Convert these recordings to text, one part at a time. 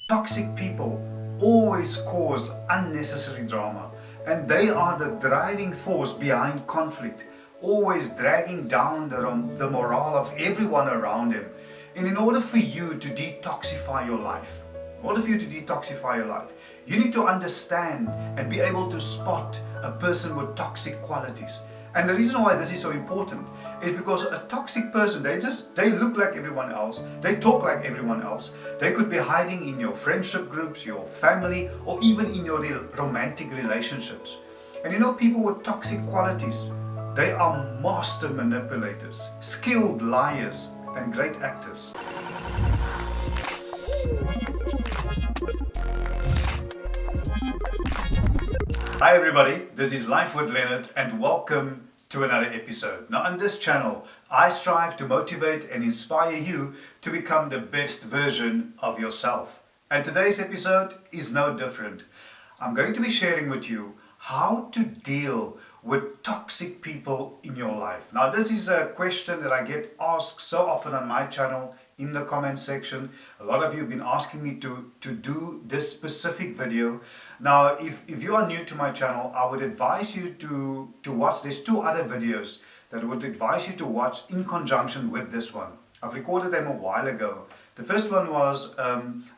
Toxic people always cause unnecessary drama, and they are the driving force behind conflict, always dragging down the morale of everyone around them. And in order for you to detoxify your life, you need to understand and be able to spot a person with toxic qualities. And the reason why this is so important is because a toxic person, they look like everyone else, they talk like everyone else. They could be hiding in your friendship groups, your family, or even in your romantic relationships. And you know, people with toxic qualities, they are master manipulators, skilled liars, and great actors. Hi everybody, this is Life with Leonard and welcome to another episode. Now on this channel, I strive to motivate and inspire you to become the best version of yourself. And today's episode is no different. I'm going to be sharing with you how to deal with toxic people in your life. Now this is a question that I get asked so often on my channel in the comment section. A lot of you have been asking me to do this specific video. Now if you are new to my channel, I would advise you to watch. There's two other videos that I would advise you to watch in conjunction with this one. I've recorded them a while ago. The first one was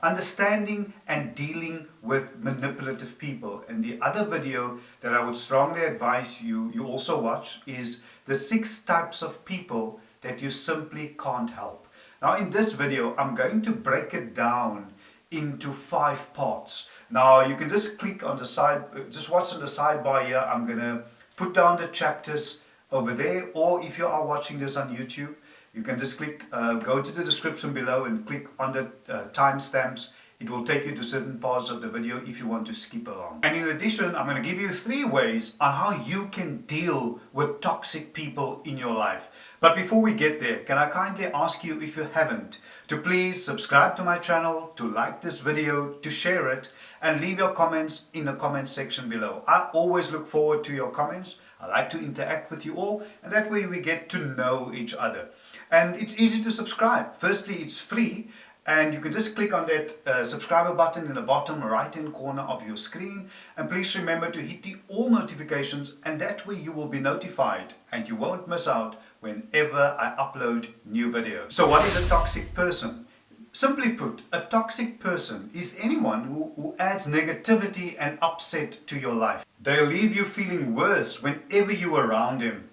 understanding and dealing with manipulative people, and the other video that I would strongly advise you also watch is the 6 types of people that you simply can't help. Now in this video I'm going to break it down into 5 parts. Now you can just click on the side, just watch on the sidebar here. I'm gonna put down the chapters over there, or if you are watching this on YouTube, you can just click, go to the description below and click on the timestamps. It will take you to certain parts of the video if you want to skip along. And in addition, I'm going to give you 3 ways on how you can deal with toxic people in your life. But before we get there, can I kindly ask you, if you haven't, to please subscribe to my channel, to like this video, to share it, and leave your comments in the comment section below. I always look forward to your comments. I like to interact with you all, and that way we get to know each other. And it's easy to subscribe. Firstly, it's free, and you can just click on that subscriber button in the bottom right hand corner of your screen. And please remember to hit the all notifications, and that way you will be notified and you won't miss out whenever I upload new videos. So what is a toxic person? Simply put, a toxic person is anyone who adds negativity and upset to your life. They'll leave you feeling worse whenever you're around them.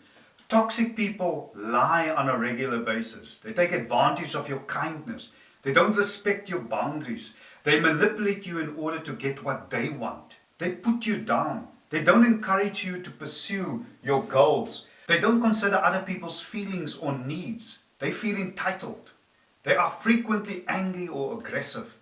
Toxic people lie on a regular basis. They take advantage of your kindness. They don't respect your boundaries. They manipulate you in order to get what they want. They put you down. They don't encourage you to pursue your goals. They don't consider other people's feelings or needs. They feel entitled. They are frequently angry or aggressive.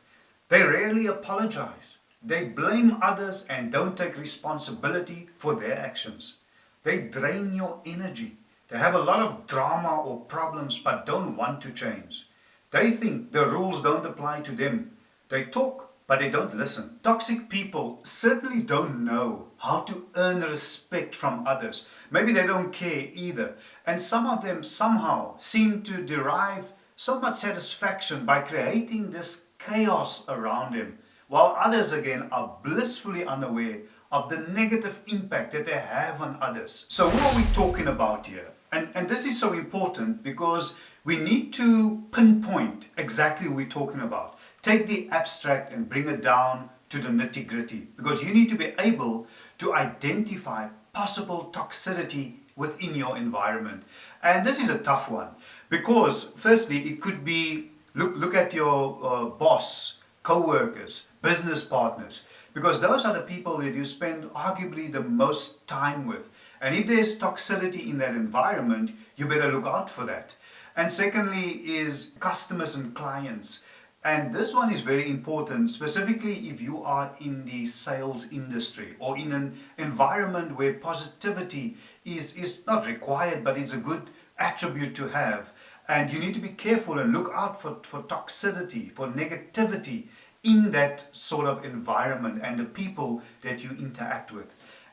They rarely apologize. They blame others and don't take responsibility for their actions. They drain your energy. They have a lot of drama or problems but don't want to change. They think the rules don't apply to them. They talk but they don't listen. Toxic people certainly don't know how to earn respect from others. Maybe they don't care either. And some of them somehow seem to derive so much satisfaction by creating this chaos around them, while others again are blissfully unaware of the negative impact that they have on others. So who are we talking about here? And this is so important because we need to pinpoint exactly who we're talking about. Take the abstract and bring it down to the nitty-gritty, because you need to be able to identify possible toxicity within your environment. And this is a tough one because firstly it could be, look at your boss, co-workers, business partners, because those are the people that you spend arguably the most time with. And if there's toxicity in that environment, you better look out for that. And secondly is customers and clients. And this one is very important, specifically if you are in the sales industry or in an environment where positivity is not required, but it's a good attribute to have. And you need to be careful and look out for toxicity, for negativity in that sort of environment and the people that you interact with.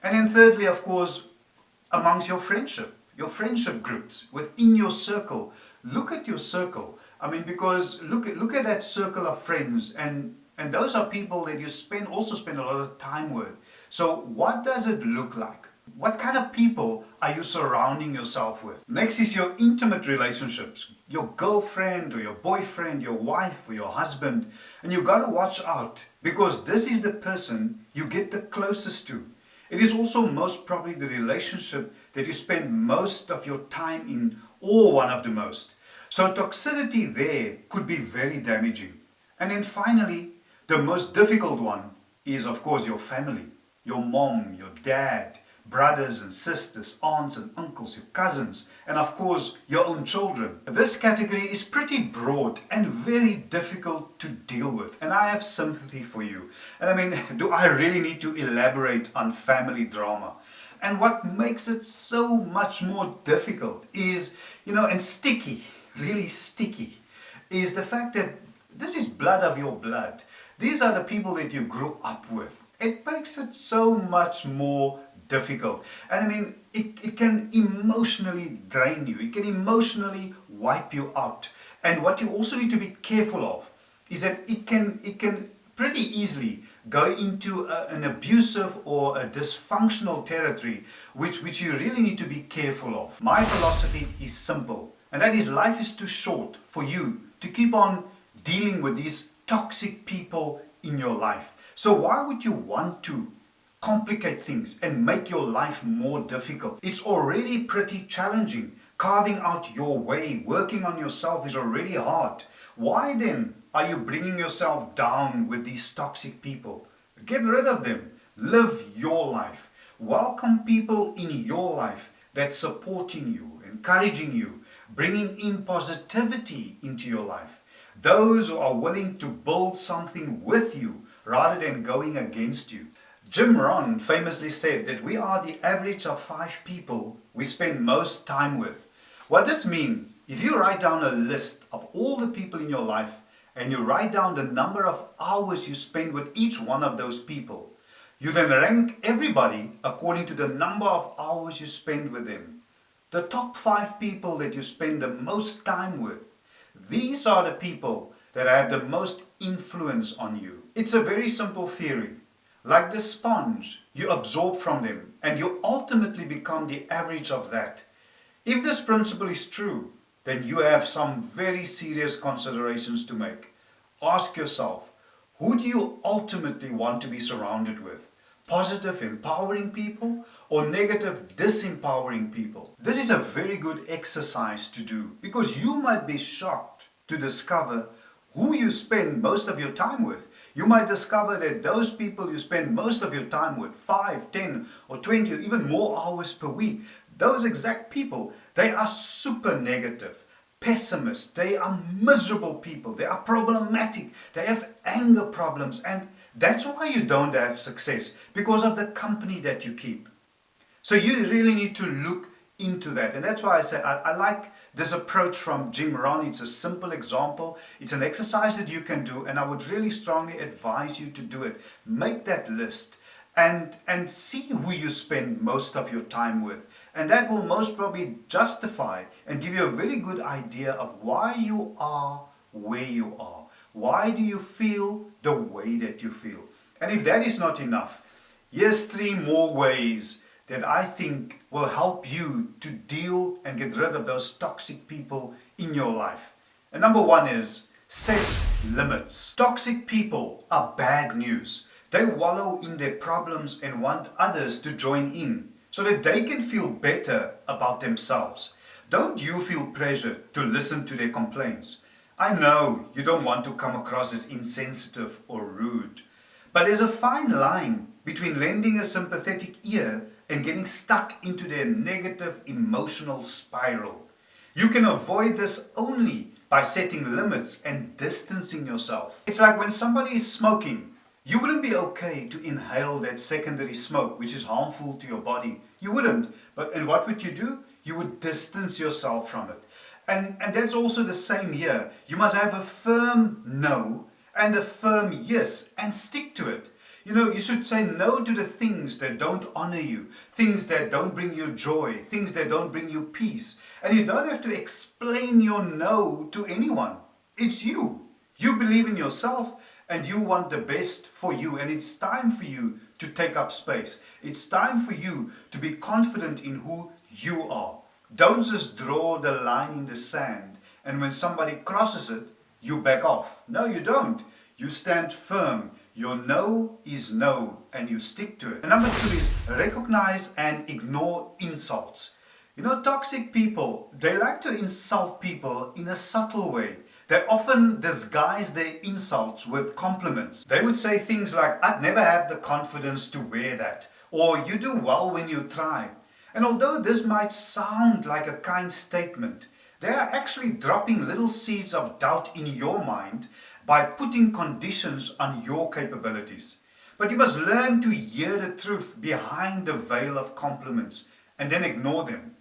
And then thirdly, of course, amongst your friendship groups, within your circle. Look at your circle. I mean, because look at that circle of friends and And those are people that you also spend a lot of time with. So what does it look like? What kind of people are you surrounding yourself with? Next is your intimate relationships. Your girlfriend or your boyfriend, your wife or your husband. And you got to watch out, because this is the person you get the closest to. It is also most probably the relationship that you spend most of your time in, or one of the most. So toxicity there could be very damaging. And then finally, the most difficult one is, of course, your family. Your mom, your dad, brothers and sisters, aunts and uncles, your cousins, and of course your own children. This category is pretty broad and very difficult to deal with, and I have sympathy for you. And I mean, do I really need to elaborate on family drama? And what makes it so much more difficult is, and sticky, really sticky, is the fact that this is blood of your blood. These are the people that you grew up with. It makes it so much more difficult. And I mean, it can emotionally drain you. It can emotionally wipe you out. And what you also need to be careful of is that it can pretty easily go into an abusive or a dysfunctional territory, which you really need to be careful of. My philosophy is simple, and that is life is too short for you to keep on dealing with these toxic people in your life. So why would you want to complicate things and make your life more difficult? It's already pretty challenging. Carving out your way, working on yourself is already hard. Why then are you bringing yourself down with these toxic people? Get rid of them. Live your life. Welcome people in your life that's supporting you, encouraging you, bringing in positivity into your life. Those who are willing to build something with you rather than going against you. Rohn famously said that we are the average of 5 people we spend most time with. What does this mean? If you write down a list of all the people in your life and you write down the number of hours you spend with each one of those people, you then rank everybody according to the number of hours you spend with them. The top 5 people that you spend the most time with, these are the people that have the most influence on you. It's a very simple theory. Like the sponge, you absorb from them and you ultimately become the average of that. If this principle is true, then you have some very serious considerations to make. Ask yourself, who do you ultimately want to be surrounded with? Positive, empowering people or negative, disempowering people? This is a very good exercise to do, because you might be shocked to discover who you spend most of your time with. You might discover that those people you spend most of your time with, 5, 10 or 20 or even more hours per week, those exact people, they are super negative, pessimists, they are miserable people, they are problematic, they have anger problems, and that's why you don't have success, because of the company that you keep. So you really need to look into that, and that's why I say I like this approach from Rohn. It's a simple example. It's an exercise that you can do, and I would really strongly advise you to do it. Make that list and see who you spend most of your time with. And that will most probably justify and give you a very good idea of why you are where you are. Why do you feel the way that you feel? And if that is not enough, here's 3 more ways that I think will help you to deal and get rid of those toxic people in your life. And number 1 is set limits. Toxic people are bad news. They wallow in their problems and want others to join in so that they can feel better about themselves. Don't you feel pressure to listen to their complaints? I know you don't want to come across as insensitive or rude, but there's a fine line between lending a sympathetic ear and getting stuck into their negative emotional spiral. You can avoid this only by setting limits and distancing yourself. It's like when somebody is smoking. You wouldn't be okay to inhale that secondary smoke, which is harmful to your body. You wouldn't. And what would you do? You would distance yourself from it. And that's also the same here. You must have a firm no and a firm yes and stick to it. You should say no to the things that don't honor you, things that don't bring you joy, things that don't bring you peace. And you don't have to explain your no to anyone. It's you. You believe in yourself, and you want the best for you, and it's time for you to take up space. It's time for you to be confident in who you are. Don't just draw the line in the sand, and when somebody crosses it, you back off. No, you don't. You stand firm. Your no is no, and you stick to it. And number 2 is recognize and ignore insults. You know, toxic people, they like to insult people in a subtle way. They often disguise their insults with compliments. They would say things like, "I'd never have the confidence to wear that," or "You do well when you try." And although this might sound like a kind statement, they are actually dropping little seeds of doubt in your mind by putting conditions on your capabilities. But you must learn to hear the truth behind the veil of compliments and then ignore them.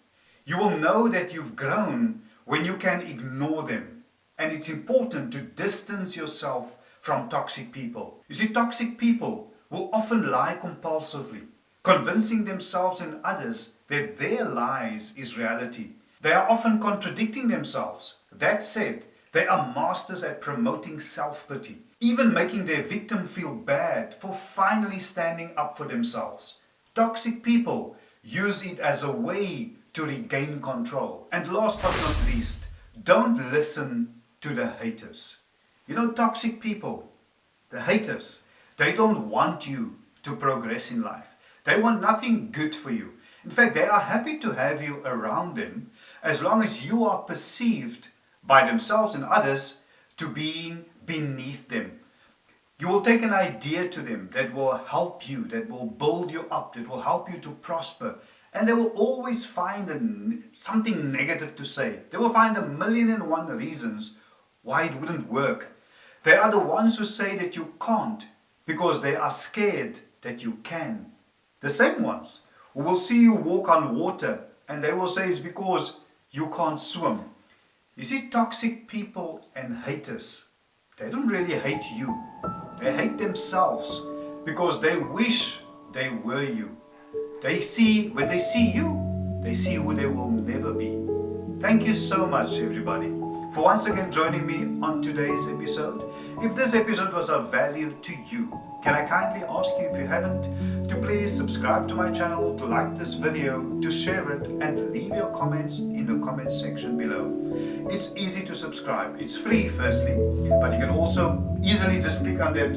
You will know that you've grown when you can ignore them. And it's important to distance yourself from toxic people. You see, toxic people will often lie compulsively, convincing themselves and others that their lies is reality. They are often contradicting themselves. That said, they are masters at promoting self-pity, even making their victim feel bad for finally standing up for themselves. Toxic people use it as a way to regain control. And last but not least, don't listen to the haters. You know, toxic people, the haters, they don't want you to progress in life. They want nothing good for you. In fact, they are happy to have you around them as long as you are perceived by themselves and others to being beneath them. You will take an idea to them that will help you, that will build you up, that will help you to prosper. And they will always find something negative to say. They will find 1,000,001 reasons why it wouldn't work. They are the ones who say that you can't because they are scared that you can. The same ones who will see you walk on water and they will say it's because you can't swim. You see, toxic people and haters, they don't really hate you. They hate themselves because they wish they were you. When they see you, they see who they will never be. Thank you so much, everybody, for once again joining me on today's episode. If this episode was of value to you, can I kindly ask you, if you haven't, to please subscribe to my channel, to like this video, to share it, and leave your comments in the comments section below. It's easy to subscribe. It's free, firstly, but you can also easily just click on that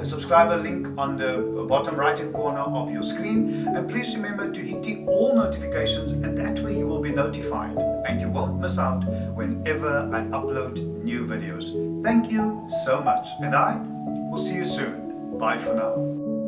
subscriber link on the bottom right hand corner of your screen, and please remember to hit the all notifications, and that way you will be notified and you won't miss out whenever I upload new videos. Thank you so much, and I will see you soon. Bye for now.